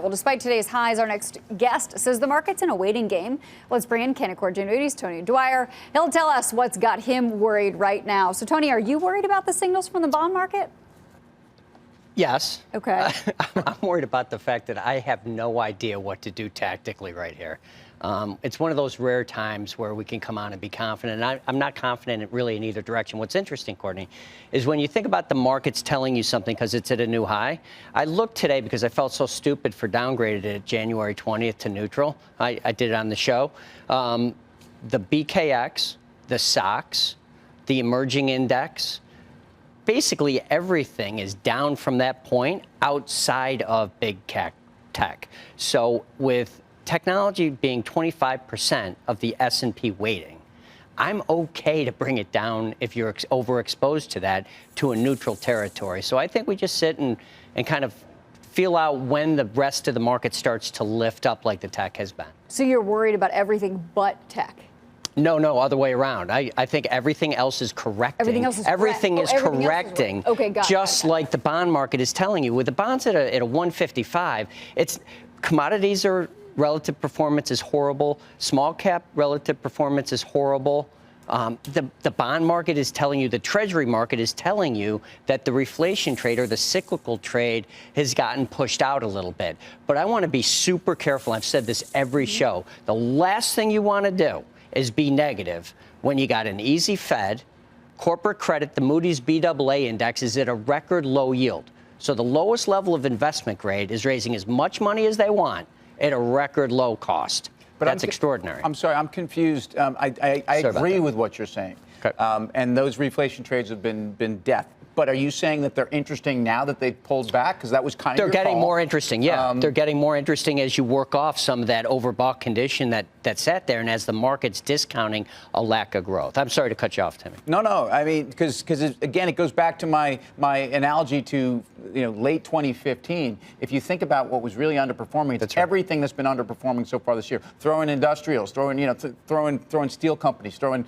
Well, despite today's highs, our next guest says the market's in a waiting game. Let's bring in Canaccord Genuity's Tony Dwiter. He'll tell us what's got him worried right now. So, Tony, are you worried about the signals from the bond market? Yes. Okay. I'm worried about the fact that I have no idea what to do tactically right here. It's one of those rare times where we can come on and be confident. And I'm not confident really in either direction. What's interesting, Courtney, is when you think about the markets telling you something because it's at a new high. I looked today because I felt so stupid for downgraded it January 20th to neutral. I did it on the show. The BKX, the SOX, the emerging index, basically everything is down from that point outside of big tech. So with technology being 25% of the S&P weighting, I'm okay to bring it down if you're overexposed to that to a neutral territory. So I think we just sit and kind of feel out when the rest of the market starts to lift up like the tech has been. So you're worried about everything but tech? No, other way around. I think everything else is correcting. Everything is correcting. Okay, got it. Just like the bond market is telling you. With the bonds at a 155, it's commodities are relative performance is horrible. Small cap relative performance is horrible. The bond market is telling you, the treasury market is telling you that the reflation trade or the cyclical trade has gotten pushed out a little bit. But I want to be super careful. I've said this every show. The last thing you want to do is be negative when you got an easy Fed, corporate credit, the Moody's Baa index is at a record low yield. So the lowest level of investment grade is raising as much money as they want at a record low cost. But that's extraordinary. I'm sorry, I'm confused. I agree with what you're saying. Okay. And those reflation trades have been death. But are you saying that they're interesting now that they've pulled back? Because that was kind of They're getting more interesting, yeah. They're getting more interesting as you work off some of that overbought condition that sat there and as the market's discounting a lack of growth. I'm sorry to cut you off, Timmy. No. I mean, because again, it goes back to my analogy to late 2015. If you think about what was really underperforming, it's everything that's been underperforming so far this year. Throw in industrials, throw in steel companies, throw in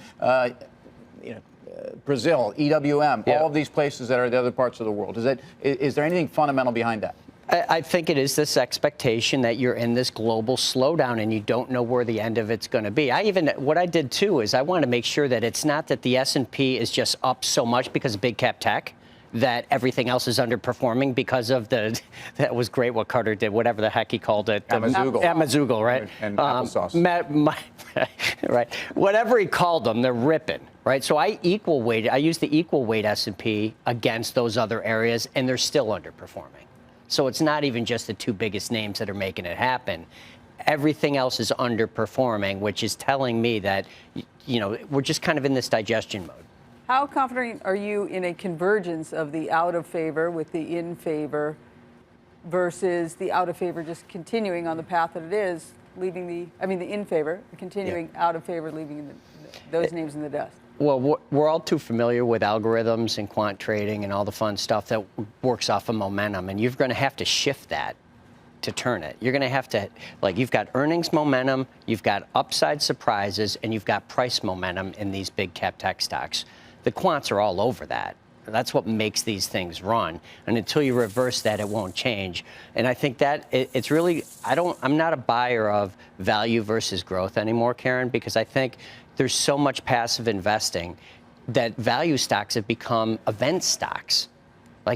Brazil, EWM, all of these places that are the other parts of the world. Is there anything fundamental behind that? I think it is this expectation that you're in this global slowdown and you don't know where the end of it's going to be. What I did too is I want to make sure that it's not that the S&P is just up so much because of big cap tech that everything else is underperforming because of that was great what Carter did, whatever the heck he called it. Amazugal, right? And applesauce. Right. Whatever he called them, they're ripping, right? So I use the equal weight S&P against those other areas, and they're still underperforming. So it's not even just the two biggest names that are making it happen. Everything else is underperforming, which is telling me that, we're just kind of in this digestion mode. How confident are you in a convergence of the out of favor with the in favor versus the out of favor just continuing on the path that it is, leaving the in favor, continuing out of favor, leaving those names in the dust? Well, we're all too familiar with algorithms and quant trading and all the fun stuff that works off of momentum, and you're going to have to shift that to turn it. You're going to have to, you've got earnings momentum, you've got upside surprises, and you've got price momentum in these big cap tech stocks. The quants are all over that. That's what makes these things run. And until you reverse that, it won't change. And I think that it's really, I'm not a buyer of value versus growth anymore, Karen, because I think there's so much passive investing that value stocks have become event stocks.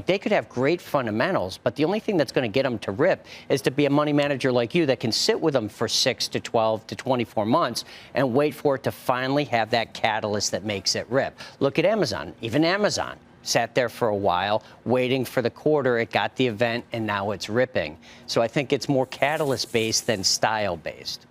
They could have great fundamentals, but the only thing that's going to get them to rip is to be a money manager like you that can sit with them for 6 to 12 to 24 months and wait for it to finally have that catalyst that makes it rip. Look at Amazon. Even Amazon sat there for a while, waiting for the quarter. It got the event, and now it's ripping. So I think it's more catalyst-based than style-based.